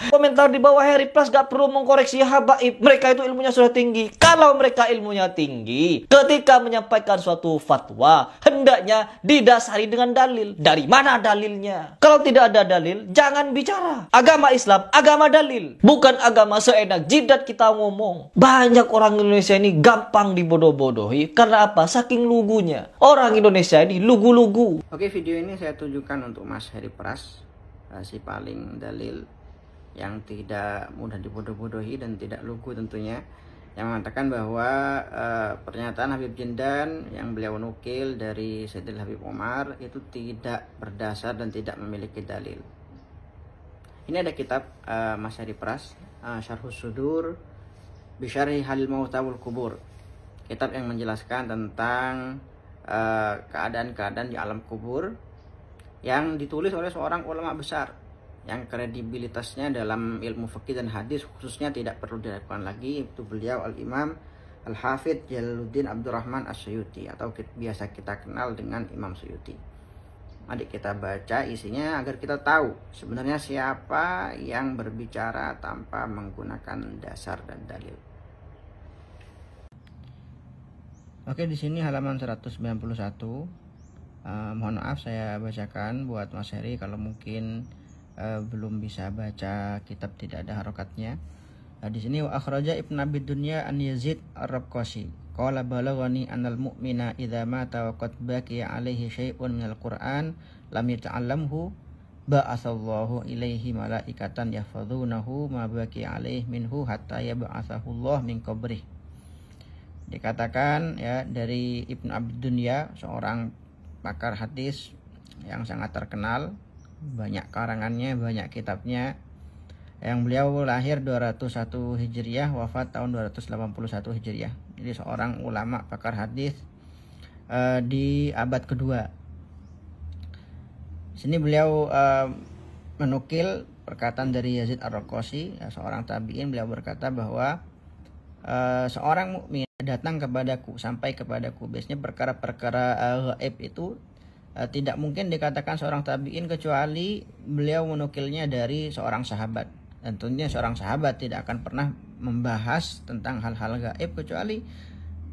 Komentar di bawah Harry Plus gak perlu mengkoreksi habaib. Mereka itu ilmunya sudah tinggi. Kalau mereka ilmunya tinggi, ketika menyampaikan suatu fatwa, hendaknya didasari dengan dalil. Dari mana dalilnya? Kalau tidak ada dalil, jangan bicara. Agama Islam, agama dalil. Bukan agama seenak jidat kita ngomong. Banyak orang Indonesia ini gampang dibodoh-bodohi. Karena apa? Saking lugunya. Orang Indonesia ini lugu-lugu. Oke, video ini saya tujukan untuk Mas Harry Pras, si paling dalil, yang tidak mudah dibodoh-bodohi dan tidak lugu tentunya, yang mengatakan bahwa pernyataan Habib Jindan yang beliau nukil dari Sayyidil Habib Omar itu tidak berdasar dan tidak memiliki dalil. Ini ada kitab Mas Harry Pras, Syarhus Sudur Bisyarhi Halil Mauta wal Kubur, kitab yang menjelaskan tentang keadaan-keadaan di alam kubur, yang ditulis oleh seorang ulama besar yang kredibilitasnya dalam ilmu fikih dan hadis khususnya tidak perlu diragukan lagi, itu beliau Al-Imam Al-Hafidh Jalaluddin Abdurrahman As-Suyuti, atau biasa kita kenal dengan Imam Suyuti. Mari kita baca isinya agar kita tahu sebenarnya siapa yang berbicara tanpa menggunakan dasar dan dalil. Oke, di sini halaman 191. Mohon maaf saya bacakan buat Mas Heri kalau mungkin belum bisa baca kitab tidak ada harokatnya. Di sini wa akhraja Ibnu Abi Dunya an Yazid Ar-Raqqasi qala balaghani anal mu'mina idza mata wa qad baqiya alaihi syai'un minal Qur'an lam yata'allamhu ba'atsallahu ilaihi malaikatan yahfazunahu ma baqiya alaihi minhu hatta yab'atsahu Allah min qabrih. Dikatakan ya dari Ibnu Abi Dunya, seorang pakar hadis yang sangat terkenal, banyak karangannya, banyak kitabnya, yang beliau lahir 201 Hijriah, wafat tahun 281 Hijriah. Jadi seorang ulama pakar hadis di abad kedua. Sini beliau menukil perkataan dari Yazid Ar-Raqqasi, seorang tabi'in. Beliau berkata bahwa seorang mukmin datang kepadaku, sampai kepadaku. Biasanya perkara-perkara gaib itu tidak mungkin dikatakan seorang tabi'in kecuali beliau menukilnya dari seorang sahabat. Dan tentunya seorang sahabat tidak akan pernah membahas tentang hal-hal gaib kecuali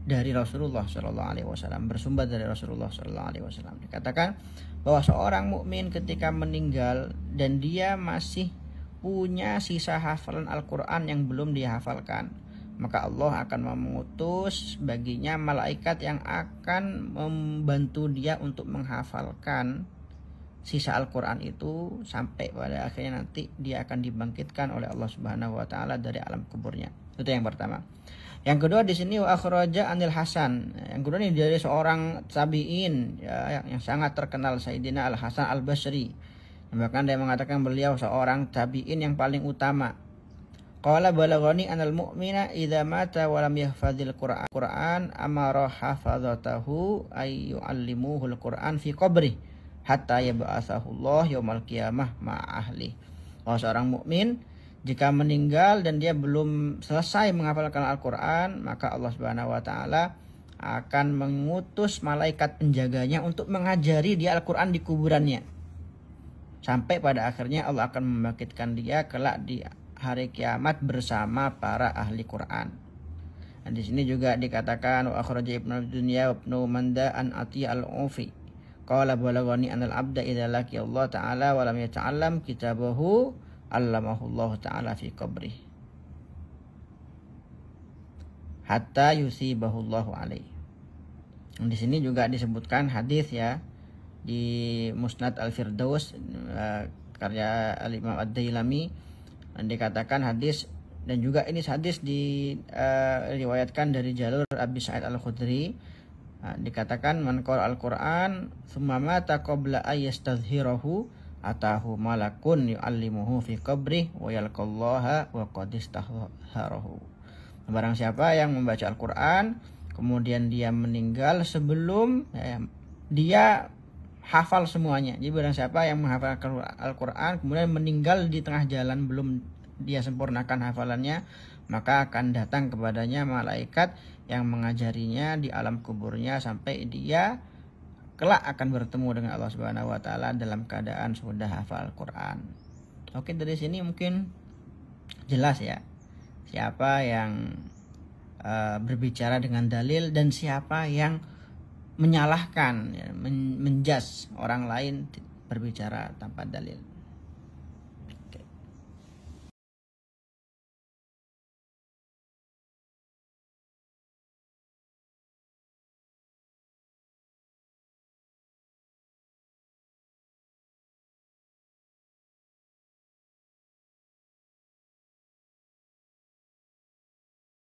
dari Rasulullah SAW, bersumber dari Rasulullah SAW. Dikatakan bahwa seorang mukmin ketika meninggal dan dia masih punya sisa hafalan Al-Quran yang belum dihafalkan, maka Allah akan mengutus baginya malaikat yang akan membantu dia untuk menghafalkan sisa Al-Quran itu sampai pada akhirnya nanti dia akan dibangkitkan oleh Allah Subhanahu wa taala dari alam kuburnya. Itu yang pertama. Yang kedua di sini wa akhraja Anil Hasan. Yang kedua ini dari seorang tabi'in ya, yang sangat terkenal, Sayyidina Al-Hasan Al-Basri. Bahkan dia mengatakan beliau seorang tabi'in yang paling utama. Qala balaghani anal mu'mina idza mata wa lam yahfazil Qur'an amara hafazatahu ay yu'allimuhu al-Qur'an fi qabri hatta yab'atsahu Allah yaumal qiyamah ma ahli. Bahwa seorang mukmin jika meninggal dan dia belum selesai menghafalkan Al-Qur'an, maka Allah Subhanahu wa taala akan mengutus malaikat penjaganya untuk mengajari dia Al-Qur'an di kuburannya. Sampai pada akhirnya Allah akan membangkitkan dia kelak di hari kiamat bersama para ahli Quran. Nah, di sini juga dikatakan wa akhraja Ibnu Dunya wa Ibnu Manda an Ati al-Ufi qala balaghani anal abda idza laqi Allah taala wa lam yata'allam kitabahu allamahu Allah taala fi qabri hatta yusibahu Allah alaihi. Di sini juga disebutkan hadis ya di Musnad Al-Firdaus karya Al-Imam Ad-Dailami. Dan dikatakan hadis, dan juga ini hadis diriwayatkan dari jalur Abi Sa'id Al-Khudri. Dikatakan man qara al-Qur'an tsumma mata qabla ayastadhhirahu atahu malakun yu'allimuhu fi qabri wa yalqallaha wa qad istahharahu. Barang siapa yang membaca Al-Qur'an kemudian dia meninggal sebelum dia hafal semuanya. Jadi barang siapa yang menghafal Al-Quran kemudian meninggal di tengah jalan belum dia sempurnakan hafalannya, maka akan datang kepadanya malaikat yang mengajarinya di alam kuburnya sampai dia kelak akan bertemu dengan Allah Subhanahu wa taala dalam keadaan sudah hafal Al-Quran. Oke, dari sini mungkin jelas ya siapa yang berbicara dengan dalil dan siapa yang menyalahkan, ya, menjas orang lain berbicara tanpa dalil.